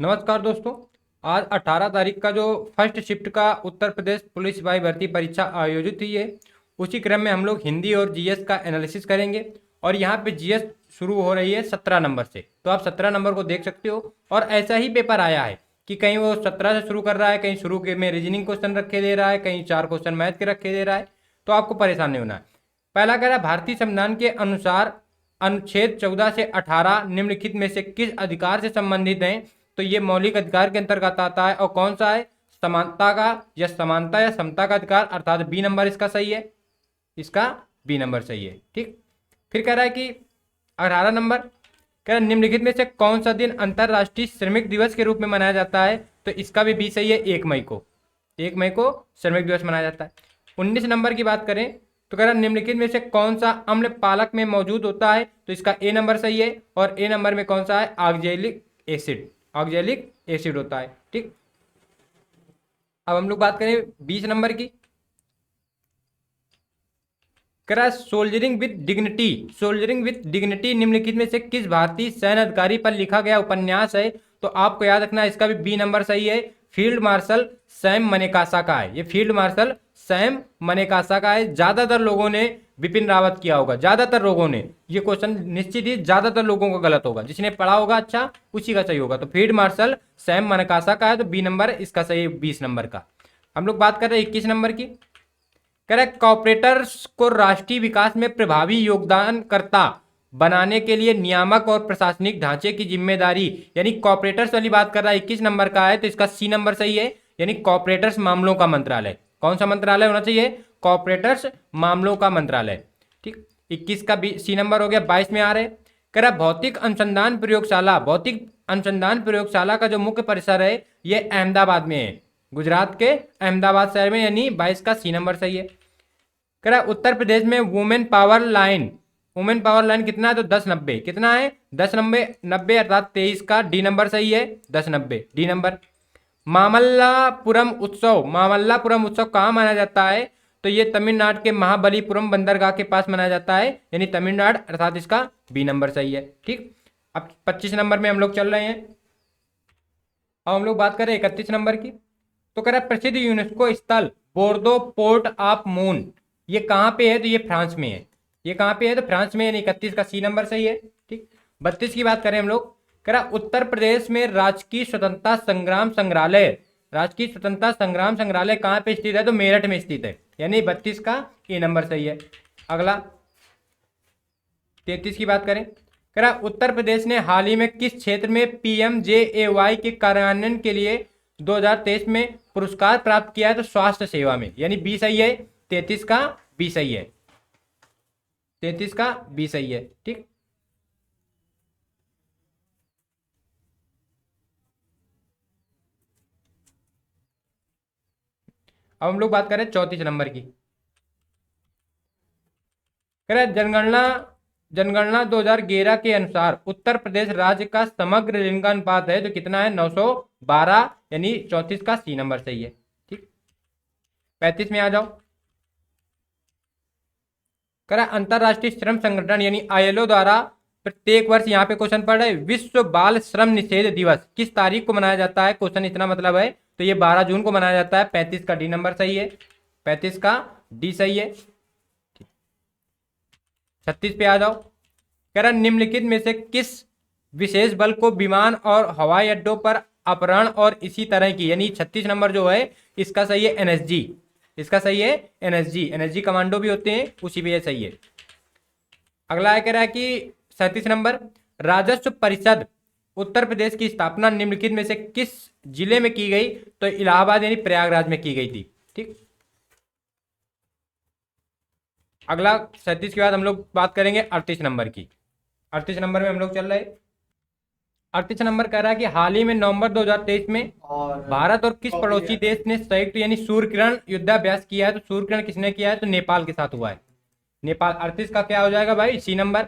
नमस्कार दोस्तों। आज 18 तारीख का जो फर्स्ट शिफ्ट का उत्तर प्रदेश पुलिस सिपाही भर्ती परीक्षा आयोजित हुई है, उसी क्रम में हम लोग हिंदी और जीएस का एनालिसिस करेंगे। और यहाँ पे जीएस शुरू हो रही है 17 नंबर से, तो आप 17 नंबर को देख सकते हो। और ऐसा ही पेपर आया है कि कहीं वो 17 से शुरू कर रहा है, कहीं शुरू के में रीजनिंग क्वेश्चन रखे दे रहा है, कहीं 4 क्वेश्चन मैथ के रखे दे रहा है। तो आपको परेशान नहीं होना है। पहला कह रहा है, भारतीय संविधान के अनुसार अनुच्छेद 14 से 18 निम्नलिखित में से किस अधिकार से संबंधित हैं? तो ये मौलिक अधिकार के अंतर्गत आता है। और कौन सा है? समानता का, या समानता या समता का अधिकार, अर्थात बी नंबर इसका सही है। इसका बी नंबर सही है। ठीक। फिर कह रहा है कि 18 नंबर कह रहा है, निम्नलिखित में से कौन सा दिन अंतर्राष्ट्रीय श्रमिक दिवस के रूप में मनाया जाता है? तो इसका भी बी सही है। 1 मई को, 1 मई को श्रमिक दिवस मनाया जाता है। 19 नंबर की बात करें तो कह रहा है, निम्नलिखित में से कौन सा अम्ल पालक में मौजूद होता है? तो इसका ए नंबर सही है। और ए नंबर में कौन सा है? Oxalic acid. ऑक्जेलिक एसिड होता है। ठीक। अब हम लोग बात करें 20 नंबर की। कह रहा है, soldiering with dignity. Soldiering with dignity निम्नलिखित में से किस भारतीय सैन्य अधिकारी पर लिखा गया उपन्यास है? तो आपको याद रखना है, इसका भी बी नंबर सही है। फील्ड मार्शल सैम मनेकासा का है। ये फील्ड मार्शल सैम मनेकासा का है। ज्यादातर लोगों ने बिपिन रावत किया होगा, ज्यादातर लोगों ने। ये क्वेश्चन निश्चित ही ज्यादातर लोगों को गलत होगा, जिसने पढ़ा होगा अच्छा उसी का सही होगा। तो फील्ड मार्शल सैम मनेकासा का है, तो बी नंबर इसका सही है 20 नंबर का। हम लोग बात कर रहे हैं 21 नंबर की। कह रहा है, कॉर्पोरेटर्स को राष्ट्रीय विकास में प्रभावी योगदानकर्ता बनाने के लिए नियामक और प्रशासनिक ढांचे की जिम्मेदारी, यानी कॉर्पोरेटर्स वाली बात कर रहा है। 21 नंबर का है, तो इसका सी नंबर सही है। यानी कॉर्पोरेटर्स मामलों का मंत्रालय। कौन सा मंत्रालय होना चाहिए? कॉर्पोरेटर्स मामलों का मंत्रालय। ठीक। 21 का सी नंबर हो गया। 22 में आ रहे, कह रहा भौतिक अनुसंधान प्रयोगशाला। भौतिक अनुसंधान प्रयोगशाला का जो मुख्य परिसर है, ये अहमदाबाद में है, गुजरात के अहमदाबाद शहर में। यानी 22 का सी नंबर सही है। कह रहा है, उत्तर प्रदेश में women power line. Women power line कितना है? तो 1090। कितना है? 1090 अर्थात 23 का डी नंबर सही है। 1090 डी नंबर। मामल्लापुरम उत्सव। मामल्लापुरम उत्सव कहाँ मनाया जाता है? तो ये तमिलनाडु के महाबलीपुरम बंदरगाह के पास मनाया जाता है, यानी तमिलनाडु, अर्थात इसका बी नंबर सही है। ठीक। अब 25 नंबर में हम लोग चल रहे हैं। अब हम लोग बात करें 31 नंबर की। तो कह रहा है, प्रसिद्ध यूनेस्को स्थल बोर्दो पोर्ट ऑफ मून, ये कहाँ पे है? तो ये फ्रांस में है। ये कहाँ पे है? तो फ्रांस में है। 31 का सी नंबर सही है। ठीक। 32 की बात करें हम लोग। कह रहा, उत्तर प्रदेश में राजकीय स्वतंत्रता संग्राम संग्रहालय। राजकीय स्वतंत्रता संग्राम संग्रहालय कहाँ पे स्थित है? तो मेरठ में स्थित है। यानी 32 का ए नंबर सही है। अगला 33 की बात करें। कह रहा, उत्तर प्रदेश ने हाल ही में किस क्षेत्र में पीएमजेएवाई के कार्यान्वयन के लिए 2023 में पुरस्कार प्राप्त किया है? तो स्वास्थ्य सेवा में। यानी बी सही है। 33 का बी सही है। 33 का बी सही है। ठीक। अब हम लोग बात करें 34 नंबर की। कह रहा है, जनगणना जनगणना 2011 के अनुसार उत्तर प्रदेश राज्य का समग्र लिंगानुपात है, तो कितना है? 912। यानी 34 का सी नंबर सही है। ठीक। 35 में आ जाओ। कह रहा है, अंतरराष्ट्रीय श्रम संगठन यानी आईएलओ द्वारा प्रत्येक वर्ष, यहाँ पे क्वेश्चन पढ़ रहे, विश्व बाल श्रम निषेध दिवस किस तारीख को मनाया जाता है? क्वेश्चन इतना मतलब है, तो ये 12 जून को मनाया जाता है। 35 का डी नंबर सही है। 35 का डी सही है। 36 पे आ जाओ। कह रहा, निम्नलिखित में से किस विशेष बल को विमान और हवाई अड्डों पर अपहरण और इसी तरह की, यानी 36 नंबर जो है इसका सही है एनएसजी। इसका सही है एनएसजी। एनएसजी कमांडो भी होते हैं, उसी पे ये सही है। अगला है, कह रहा है कि 37 नंबर, राजस्व परिषद उत्तर प्रदेश की स्थापना निम्नलिखित में से किस जिले में की गई? तो इलाहाबाद यानी प्रयागराज में की गई थी। ठीक। अगला 37 के बाद हम लोग बात करेंगे 38 नंबर की। 38 नंबर में हम लोग चल रहे हैं। 38 नंबर कह रहा है कि हाल ही में नवंबर 2023 में भारत और किस पड़ोसी देश ने संयुक्त यानी सूर्य किरण युद्धाभ्यास किया है? तो सूर्य किरण किसने किया है? तो नेपाल के साथ हुआ है। नेपाल। 38 का क्या हो जाएगा भाई? सी नंबर।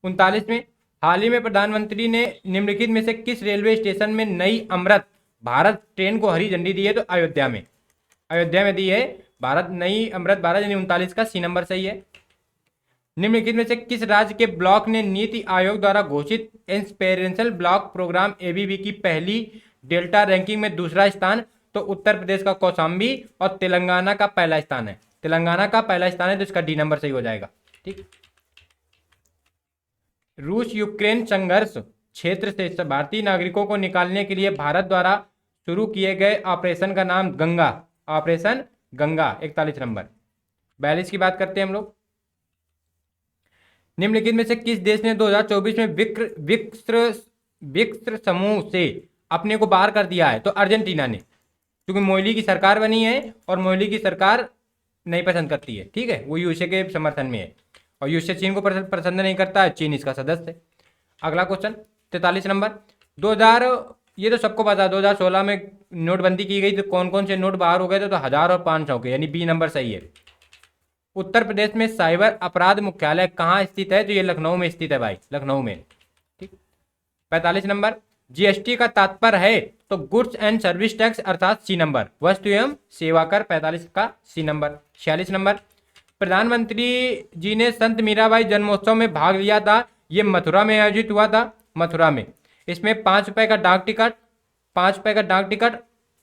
39 में, हाल ही में प्रधानमंत्री ने निम्नलिखित में से किस रेलवे स्टेशन में नई अमृत भारत ट्रेन को हरी झंडी दी है? तो अयोध्या में। अयोध्या में दी है भारत नई अमृत भारत, यानी 39 का सी नंबर सही है। निम्नलिखित में से किस राज्य के ब्लॉक ने नीति आयोग द्वारा घोषित इंस्पिरेशनल ब्लॉक प्रोग्राम एबीबी की पहली डेल्टा रैंकिंग में दूसरा स्थान? तो उत्तर प्रदेश का कौशाम्बी और तेलंगाना का पहला स्थान है। तेलंगाना का पहला स्थान है, तो इसका डी नंबर सही हो जाएगा। ठीक। रूस यूक्रेन संघर्ष क्षेत्र से भारतीय नागरिकों को निकालने के लिए भारत द्वारा शुरू किए गए ऑपरेशन का नाम गंगा, ऑपरेशन गंगा 41 नंबर। 42 की बात करते हैं हम लोग। निम्नलिखित में से किस देश ने 2024 में ब्रिक्स समूह से अपने को बाहर कर दिया है? तो अर्जेंटीना ने, क्योंकि मोदी की सरकार बनी है और मोदी की सरकार नहीं पसंद करती है। ठीक है, वो यूएसए के समर्थन में है और यूएसए चीन को पसंद नहीं करता है, चीन इसका सदस्य है। अगला क्वेश्चन 43 नंबर। 2000, ये तो सबको पता है, 2016 में नोटबंदी की गई तो कौन कौन से नोट बाहर हो गए थे? तो 1000 और 500 के, यानी बी नंबर सही है। उत्तर प्रदेश में साइबर अपराध मुख्यालय कहाँ स्थित है? तो ये लखनऊ में स्थित है भाई, लखनऊ में। ठीक। 45 नंबर। जीएसटी का तात्पर्य है? तो गुड्स एंड सर्विस टैक्स अर्थात सी नंबर, वस्तु एवं सेवा कर, 45 का सी नंबर। 46 नंबर। प्रधानमंत्री जी ने संत मीराबाई जन्मोत्सव में भाग लिया था, ये मथुरा में आयोजित हुआ था, मथुरा में। इसमें 5 रुपए का डाक टिकट, 5 रुपए का डाक टिकट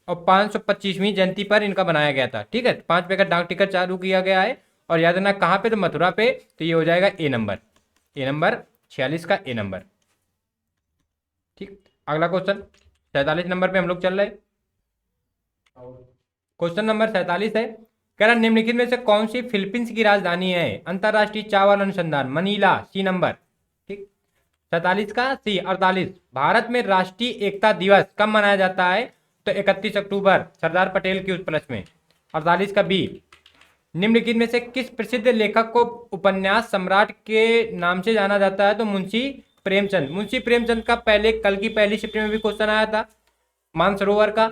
और 525वीं जयंती पर इनका बनाया गया था। ठीक है, 5 रुपए का डाक टिकट चालू किया गया है और याद रखना कहाँ पे? तो मथुरा पे। तो ये हो जाएगा ए नंबर, ए नंबर 46 का ए नंबर। ठीक। अगला क्वेश्चन 47 नंबर पे हम लोग चल रहे। क्वेश्चन नंबर 47 है, कह रहा निम्नलिखित में से कौन सी फिलीपींस की राजधानी है? अंतरराष्ट्रीय चावल अनुसंधान, मनीला, सी नंबर। ठीक। 47 का सी। 48, भारत में राष्ट्रीय एकता दिवस कब मनाया जाता है? तो 31 अक्टूबर, सरदार पटेल की उपलक्ष्य में। 48 का बी। निम्नलिखित में से किस प्रसिद्ध लेखक को उपन्यास सम्राट के नाम से जाना जाता है? तो मुंशी प्रेमचंद। मुंशी प्रेमचंद का पहले कल की पहली शिफ्ट में भी क्वेश्चन आया था, मानसरोवर का,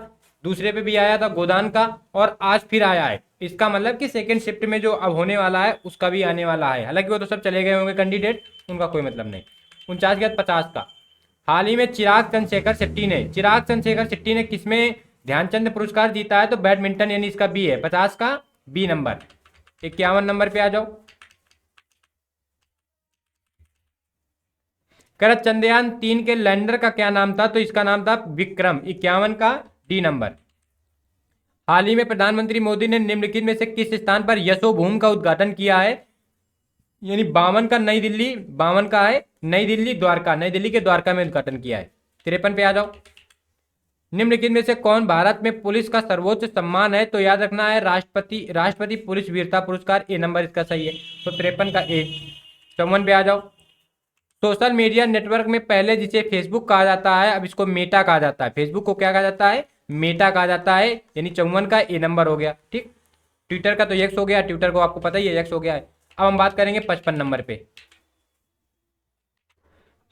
दूसरे पे भी आया था गोदान का, और आज फिर आया है। इसका मतलब कि सेकंड शिफ्ट में जो अब होने वाला है उसका भी आने वाला है। हालांकि वो तो सब चले गए होंगे कैंडिडेट, उनका कोई मतलब नहीं। 49 के बाद 50 का। हाल ही में चिराग चंद्रशेखर शेट्टी ने किसमें ध्यानचंद पुरस्कार जीता है? तो बैडमिंटन, यानी इसका बी है, 50 का बी नंबर। 51 नंबर पे आ जाओ। कर चंद्रयान 3 के लैंडर का क्या नाम था? तो इसका नाम था विक्रम, 51 का डी नंबर। हाल ही में प्रधानमंत्री मोदी ने निम्नलिखित में से किस स्थान पर यशोभूम का उद्घाटन किया है? यानी 52 का नई दिल्ली, 52 का है नई दिल्ली द्वारका, नई दिल्ली के द्वारका में उद्घाटन किया है। 53 पे आ जाओ। निम्नलिखित में से कौन भारत में पुलिस का सर्वोच्च सम्मान है? तो याद रखना है राष्ट्रपति पुलिस वीरता पुरस्कार, ए नंबर इसका सही है। तो 53 का ए। 54 पे आ जाओ। सोशल मीडिया नेटवर्क में पहले जिसे फेसबुक कहा जाता है, अब इसको मेटा कहा जाता है। फेसबुक को क्या कहा जाता है? मेटा कहा जाता है, यानी 54 का ए नंबर हो गया। ठीक। ट्विटर का तो एक्स हो गया, ट्विटर को आपको पता ही है, एक्स हो गया है। अब हम बात करेंगे 55 नंबर पे।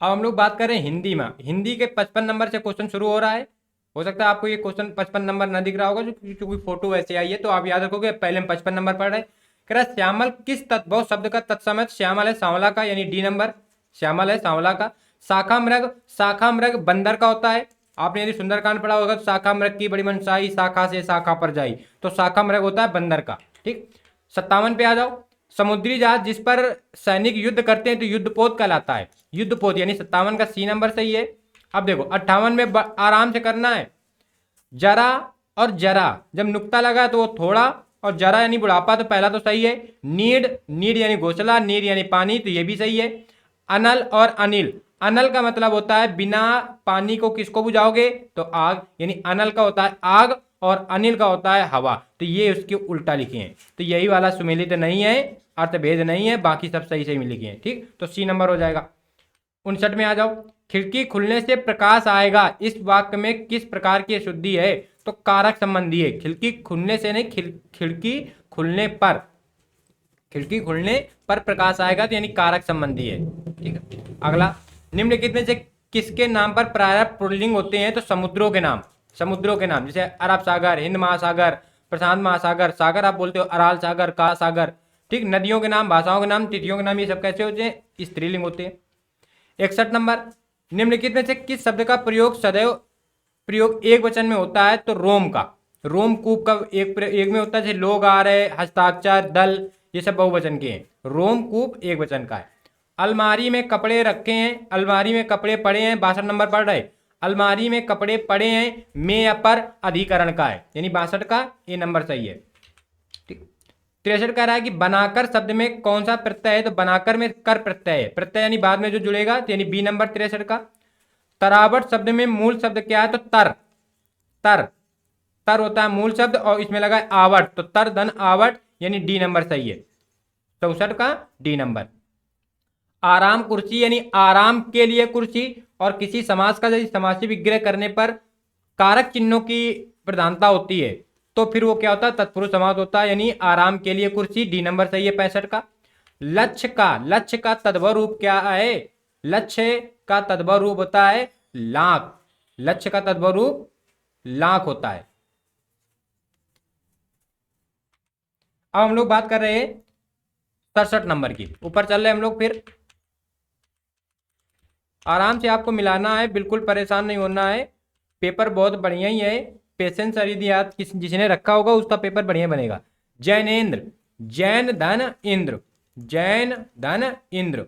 अब हम लोग बात करें हिंदी में। हिंदी के 55 नंबर से क्वेश्चन शुरू हो रहा है। हो सकता है आपको ये क्वेश्चन 55 नंबर ना दिख रहा होगा, क्योंकि फोटो वैसे आई है, तो आप याद रखोगे पहले हम 55 नंबर पढ़ रहे। कह रहा श्यामल किस तत्व शब्द का तत्समय? श्यामल है सांवला का, यानी डी नंबर, श्यामल है सांवला का। शाखा मृग बंदर का होता है। आपने यदि सुंदरकांड पढ़ा होगा तो शाखा मृग की बड़ी मनसाई, शाखा से शाखा पर जाई, तो शाखा मृग होता है बंदर का। ठीक। 57 पे आ जाओ। समुद्री जहाज जिस पर सैनिक युद्ध करते हैं तो युद्धपोत कहलाता है, युद्धपोत, यानी 57 का सी नंबर सही है। अब देखो 58 में आराम से करना है। जरा और जरा, जब नुक्ता लगा तो वो थोड़ा, और जरा यानी बुढ़ापा, तो पहला तो सही है। नीड यानी घोंसला, नीर यानी पानी, तो ये भी सही है। अनल और अनिल, अनल का मतलब होता है बिना पानी को किसको बुझाओगे? तो आग, यानी अनल का होता है आग और अनिल का होता है हवा, तो ये उसके उल्टा लिखे हैं। तो यही वाला सुमेलित नहीं है, अर्थभेद नहीं है, बाकी सब सही सही लिखे हैं। ठीक, तो सी नंबर हो जाएगा। 59 में आ जाओ। खिड़की खुलने से प्रकाश आएगा, इस वाक्य में किस प्रकार की अशुद्धि है? तो कारक संबंधी है। खिड़की खुलने से नहीं, खिड़की खुलने पर प्रकाश आएगा, तो यानी कारक संबंधी है। ठीक है। अगला, निम्नलिखित में से किसके नाम पर प्रायः पुल्लिंग होते हैं? तो समुद्रों के नाम, जैसे अरब सागर, हिंद महासागर, प्रशांत महासागर, सागर आप बोलते हो अराल सागर, काला सागर। ठीक। नदियों के नाम, भाषाओं के नाम, तिथियों के नाम, ये सब कैसे होते हैं? स्त्रीलिंग होते हैं। 61 नंबर, निम्नलिखित में से किस शब्द का प्रयोग एक वचन में होता है? तो रोम कूप का एक में होता है, जैसे लोग आ रहे, हस्ताक्षर, दल, ये सब बहुवचन के हैं। रोमकूप एक वचन का है। अलमारी में कपड़े रखे हैं, अलमारी में कपड़े पड़े हैं, 62 नंबर पढ़ रहे। अलमारी में कपड़े पड़े हैं में या पर अधिकरण का है, यानी 62 का ए नंबर सही है। ठीक। 63 कह रहा है कि बनाकर शब्द में कौन सा प्रत्यय है, तो बनाकर में कर प्रत्यय है, प्रत्यय यानी बाद में जो जुड़ेगा, तो यानी बी नंबर 63 का। तरावट शब्द में मूल शब्द क्या है, तो तर, तर, तर होता है मूल शब्द और इसमें लगा है आवट, तो तर धन आवट यानी डी नंबर सही है, 64 का डी नंबर। आराम कुर्सी यानी आराम के लिए कुर्सी, और किसी समास का यदि समासी विग्रह करने पर कारक चिन्हों की प्रधानता होती है तो फिर वो क्या होता है, तत्पुरुष समास होता है, यानी आराम के लिए कुर्सी, डी नंबर सही है 65 का। लक्ष्य का तद्भव रूप क्या है, लक्ष्य का तद्भव रूप होता है लाख, लक्ष्य का तद्भव रूप लाख होता है। अब हम लोग बात कर रहे हैं 67 नंबर की, ऊपर चल रहे हम लोग, फिर आराम से आपको मिलाना है, बिल्कुल परेशान नहीं होना है, पेपर बहुत बढ़िया ही है, पेशेंस यदि याद जिसने रखा होगा उसका पेपर बढ़िया बनेगा। जैनेन्द्र, जैन धन इंद्र, जैन धन इंद्र,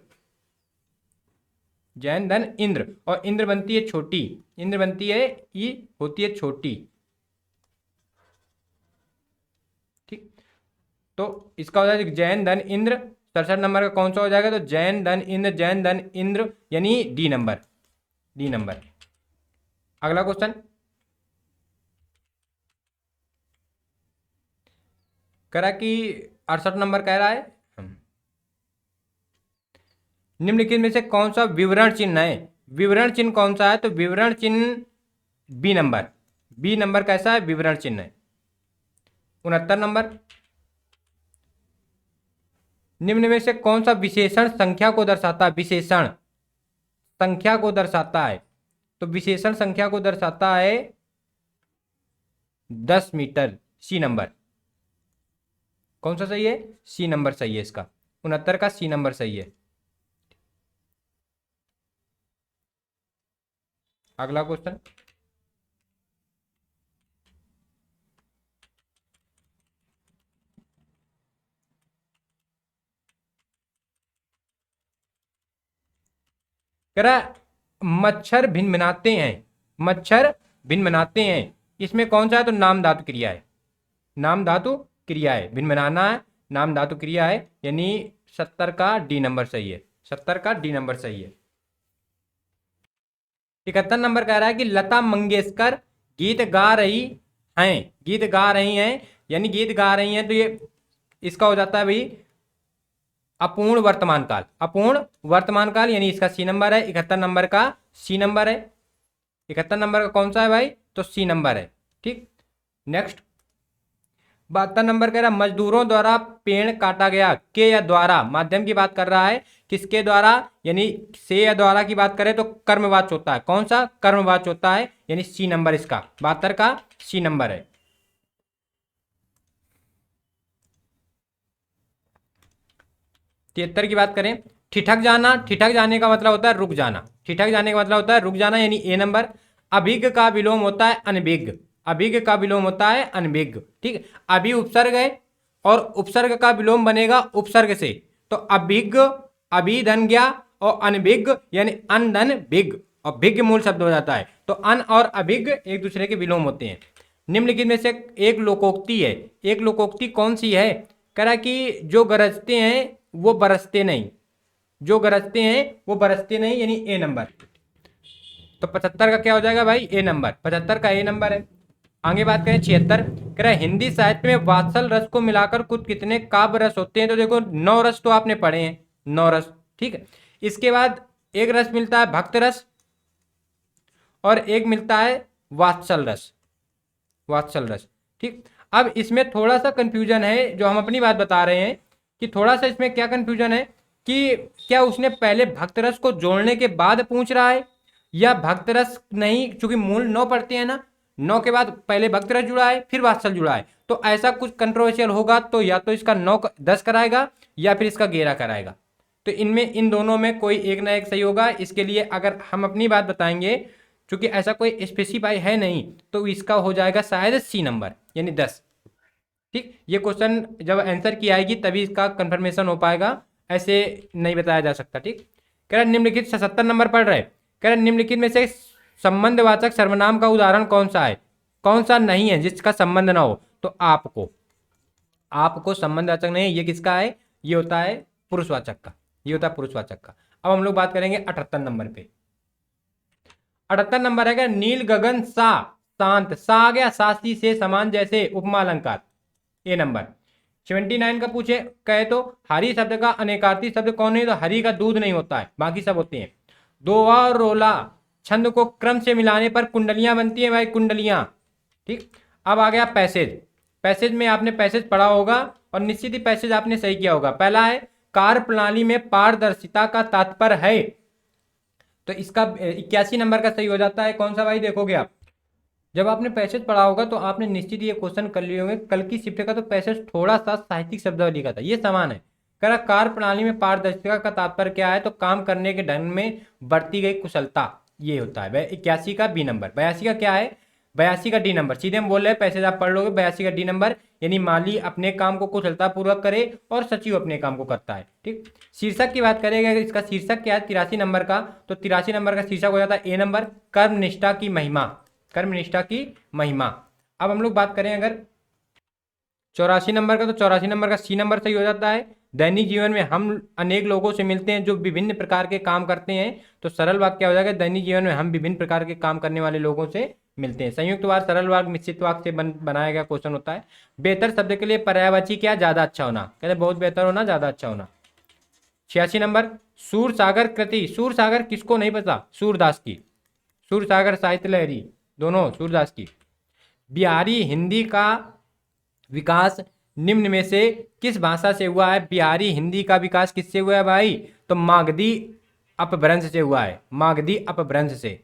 जैन धन इंद्र, और इंद्र बनती है छोटी, इंद्र बनती है ई होती है छोटी। ठीक, तो इसका हो जाएगा जैन धन इंद्र, 67 नंबर का कौन सा हो जाएगा, तो जैन धन इंद्र, जैन धन इंद्र यानी डी नंबर, डी नंबर। अगला क्वेश्चन करा कि 68 नंबर कह रहा है निम्नलिखित में से कौन सा विवरण चिन्ह है, विवरण चिन्ह कौन सा है, तो विवरण चिन्ह बी नंबर, बी नंबर कैसा है, विवरण चिन्ह है। 69 नंबर निम्न में से कौन सा विशेषण संख्या को दर्शाता है, विशेषण संख्या को दर्शाता है, तो विशेषण संख्या को दर्शाता है 10 मीटर, सी नंबर, कौन सा सही है, सी नंबर सही है इसका, 69 का सी नंबर सही है। अगला क्वेश्चन कह रहा मच्छर भिनभिनाते हैं, मच्छर भिनभिनाते हैं, इसमें कौन सा है, तो नाम धातु क्रिया है, नाम धातु क्रिया है, भिनभिनाना है नाम धातु क्रिया है, यानी 70 का डी नंबर सही है, 70 का डी नंबर सही है। 71 नंबर कह रहा है कि लता मंगेशकर गीत गा रही हैं, गीत गा रही हैं यानी गीत गा रही हैं, तो ये इसका हो जाता है भाई अपूर्ण वर्तमान काल, अपूर्ण वर्तमान काल यानी इसका सी नंबर है, 71 नंबर का सी नंबर है, 71 नंबर का कौन सा है भाई, तो सी नंबर है। ठीक, नेक्स्ट 72 नंबर कह रहा मजदूरों द्वारा पेड़ काटा गया, के या द्वारा, माध्यम की बात कर रहा है, किसके द्वारा, यानी से या द्वारा की बात करें तो कर्मवाच्य होता है, कौन सा कर्मवाच्य होता है, यानी सी नंबर इसका 72 का सी नंबर है। 73 की बात करें, ठिठक जाना, ठिठक जाने का मतलब होता है रुक जाना, ठिठक जाने का मतलब होता है रुक जाना यानी ए नंबर। अभिज्ञ का विलोम होता है अनभिज्ञ, अभिज्ञ का विलोम होता है अनभिज्ञ। ठीक, अभी उपसर्ग है और उपसर्ग का विलोम बनेगा उपसर्ग से, तो अभिज्ञ, अभी धन गया, और अनभिज्ञ यानी अन धन भिज्ञ, और भिज्ञ मूल शब्द हो जाता है, तो अन और अभिज्ञ एक दूसरे के विलोम होते हैं। निम्नलिखित में से एक लोकोक्ति है, एक लोकोक्ति कौन सी है, कह रहा कि जो गरजते हैं वो बरसते नहीं, जो गरजते हैं वो बरसते नहीं यानी ए नंबर, तो 75 का क्या हो जाएगा भाई, ए नंबर, 75 का ए नंबर है। आगे बात करें 76, कह रहा है हिंदी साहित्य में वात्सल रस को मिलाकर कुछ कितने काव्य रस होते हैं, तो देखो 9 रस तो आपने पढ़े हैं, 9 रस। ठीक है, इसके बाद एक रस मिलता है भक्त रस और एक मिलता है वात्सल रस, वात्सल रस। ठीक, अब इसमें थोड़ा सा कंफ्यूजन है, जो हम अपनी बात बता रहे हैं कि थोड़ा सा इसमें क्या कंफ्यूजन है कि क्या उसने पहले भक्त रस को जोड़ने के बाद पूछ रहा है, या भक्त रस नहीं, चूंकि मूल 9 पढ़ते हैं ना, 9 के बाद पहले भक्त रस जुड़ा है फिर वात्सल जुड़ा है, तो ऐसा कुछ कंट्रोवर्शियल होगा, तो या तो इसका 9 10 कराएगा या फिर इसका 11 कराएगा, तो इनमें इन दोनों में कोई एक ना एक सही होगा। इसके लिए अगर हम अपनी बात बताएंगे, चूंकि ऐसा कोई स्पेसिफाई है नहीं, तो इसका हो जाएगा शायद सी नंबर यानी 10। ठीक, ये क्वेश्चन जब आंसर की आएगी तभी इसका कंफर्मेशन हो पाएगा, ऐसे नहीं बताया जा सकता। ठीक, कह रहा निम्नलिखित 77 नंबर पढ़ रहे, कह रहा निम्नलिखित में से संबंधवाचक सर्वनाम का उदाहरण कौन सा है, कौन सा नहीं है जिसका संबंध ना हो। तो आपको संबंधवाचक नहीं है, ये किसका है, ये होता है पुरुषवाचक का, ये होता है पुरुषवाचक का। अब हम लोग बात करेंगे 78 नंबर पे। 78 नंबर है नील गगन सा शांत, सा आ गया सासी से समान जैसे उपमा अलंकार, ए नंबर। 79 का पूछे कहे तो हरी शब्द का अनेकार्थी शब्द कौन है, तो हरी का दूध नहीं होता है, बाकी सब होते हैं। दोहा और रोला छंद को क्रम से मिलाने पर कुंडलियां बनती हैं भाई, कुंडलियां। ठीक, अब आ गया पैसेज। पैसेज में आपने पैसेज पढ़ा होगा और निश्चित ही पैसेज आपने सही किया होगा। पहला है कार्य प्रणाली में पारदर्शिता का तात्पर्य है, तो इसका 81 नंबर का सही हो जाता है। कौन सा भाई, देखोगे आप जब आपने पैसेज पढ़ा होगा तो आपने निश्चित ये क्वेश्चन कर लिए होंगे। कल की शिफ्ट का तो पैसेज थोड़ा सा साहित्यिक शब्दावली का था, ये समान है। कह कार्य प्रणाली में पारदर्शिता का तात्पर्य क्या है, तो काम करने के ढंग में बढ़ती गई कुशलता, ये होता है। 81 का बी नंबर। 82 का क्या है, 82 का डी नंबर। सीधे हम बोल रहे हैं पैसेज आप पढ़ लोगे, 82 का डी नंबर, यानी माली अपने काम को कुशलतापूर्वक करे और सचिव अपने काम को करता है। ठीक, शीर्षक की बात करेंगे, इसका शीर्षक क्या है 83 नंबर का, तो 83 नंबर का शीर्षक हो जाता है ए नंबर, कर्मनिष्ठा की महिमा, कर्मनिष्ठा की महिमा। अब हम लोग बात करें अगर 84 नंबर का, तो 84 नंबर का सी नंबर सही हो जाता है। दैनिक जीवन में हम अनेक लोगों से मिलते हैं जो विभिन्न प्रकार के काम करते हैं, तो सरल वाक्य क्या हो जाएगा, दैनिक जीवन में हम विभिन्न प्रकार के काम करने वाले लोगों से मिलते हैं। संयुक्त वाक्य, सरल वाक्य, मिश्रित वाक्य से बनाया गया क्वेश्चन होता है। बेहतर शब्द के लिए पर्यायवाची क्या, ज्यादा अच्छा होना, कहते बहुत बेहतर होना, ज्यादा अच्छा होना। 86 नंबर सूरसागर कृति, सूरसागर किसको नहीं पता, सूरदास की, सूरसागर साहित्य लहरी दोनों सूरदास की। बिहारी हिंदी का विकास निम्न में से किस भाषा से हुआ है, बिहारी हिंदी का विकास किससे हुआ है भाई, तो मागधी अपभ्रंश से हुआ है, मागधी अपभ्रंश से।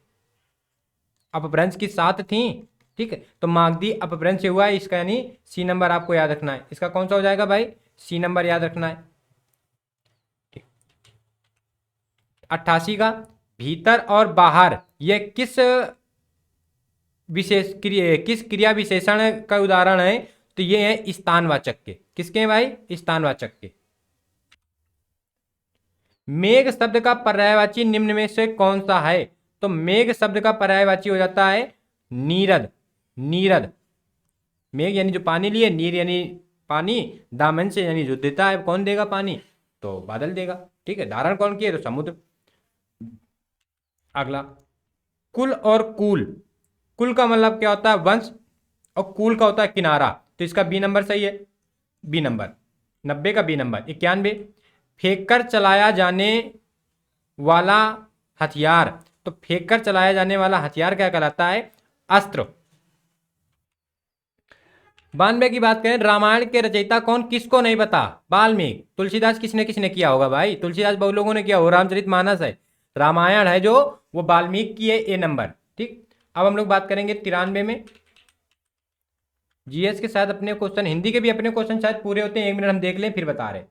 अपभ्रंश की 7 थी, ठीक है, तो मागधी अपभ्रंश से हुआ है, इसका यानी सी नंबर आपको याद रखना है। इसका कौन सा हो जाएगा भाई, सी नंबर याद रखना है। 88 का भीतर और बाहर, यह किस क्रिया विशेषण का उदाहरण है, तो ये है स्थानवाचक के, किसके हैं भाई, स्थानवाचक के। मेघ शब्द का पर्यायवाची निम्न में से कौन सा है, तो मेघ शब्द का पर्यायवाची हो जाता है नीरद, नीरद। मेघ यानी जो पानी लिए, नीर यानी पानी, दामन से यानी जो देता है, कौन देगा पानी, तो बादल देगा। ठीक है, धारण कौन किए, तो समुद्र। अगला कुल और कूल, कुल का मतलब क्या होता है, वंश, और कूल का होता है किनारा, तो इसका बी नंबर सही है, बी नंबर। 90 का बी नंबर। 91 फेंक कर चलाया जाने वाला हथियार, तो फेंक कर चलाया जाने वाला हथियार क्या कहलाता है, अस्त्र। 92 की बात करें, रामायण के रचयिता कौन, किसको नहीं पता, वाल्मीकि। तुलसीदास किसने किसने किया होगा भाई, तुलसीदास बहुत लोगों ने किया हो, रामचरितमानस है, रामायण है जो वो वाल्मीकि की है, ए नंबर। ठीक, अब हम लोग बात करेंगे 93 में। जीएस के साथ अपने क्वेश्चन, हिंदी के भी अपने क्वेश्चन शायद पूरे होते हैं, 1 मिनट हम देख लें फिर बता रहे।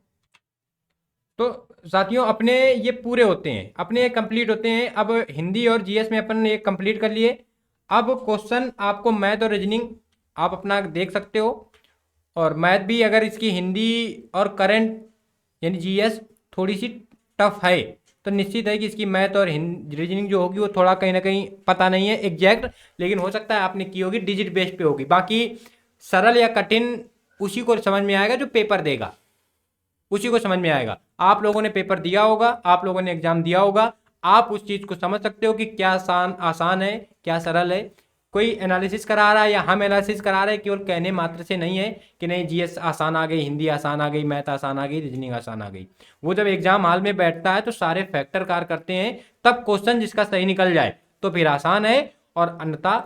तो साथियों अपने ये पूरे होते हैं, अपने कंप्लीट होते हैं। अब हिंदी और जीएस में अपन ने एक कंप्लीट कर लिए। अब क्वेश्चन आपको मैथ और रीजनिंग आप अपना देख सकते हो, और मैथ भी अगर इसकी हिंदी और करंट यानी जीएस थोड़ी सी टफ है, तो निश्चित है कि इसकी मैथ और रीजनिंग जो होगी वो थोड़ा कहीं ना कहीं पता नहीं है एग्जैक्ट, लेकिन हो सकता है आपने की होगी, डिजिट बेस्ड पे होगी। बाकी सरल या कठिन उसी को समझ में आएगा जो पेपर देगा, उसी को समझ में आएगा। आप लोगों ने पेपर दिया होगा, आप लोगों ने एग्जाम दिया होगा, आप उस चीज को समझ सकते हो कि क्या आसान है, क्या सरल है। कोई एनालिसिस करा रहा है या हम एनालिसिस करा रहे हैं, केवल कहने मात्र से नहीं है कि नहीं जीएस आसान आ गई, हिंदी आसान आ गई, मैथ आसान आ गई, रीजनिंग आसान आ गई। वो जब एग्जाम हॉल में बैठता है तो सारे फैक्टर कार्य करते हैं, तब क्वेश्चन जिसका सही निकल जाए तो फिर आसान है, और अन्यथा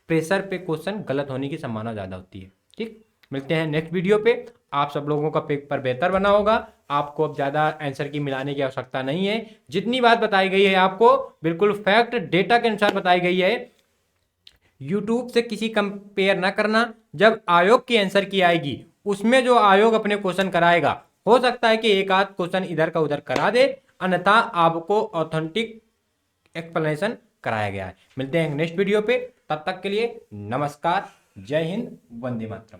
प्रेशर पे क्वेश्चन गलत होने की संभावना ज्यादा होती है। ठीक, मिलते हैं नेक्स्ट वीडियो पे। आप सब लोगों का पेपर बेहतर बना होगा, आपको अब ज्यादा आंसर की मिलाने की आवश्यकता नहीं है। जितनी बात बताई गई है आपको बिल्कुल फैक्ट डेटा के अनुसार बताई गई है। यूट्यूब से किसी कंपेयर ना करना। जब आयोग की आंसर की आएगी उसमें जो आयोग अपने क्वेश्चन कराएगा, हो सकता है कि एक आध क्वेश्चन इधर का उधर करा दे, अन्यथा आपको ऑथेंटिक एक्सप्लेनेशन कराया गया है। मिलते हैं नेक्स्ट वीडियो पे, तब तक के लिए नमस्कार, जय हिंद, वंदे मातरम।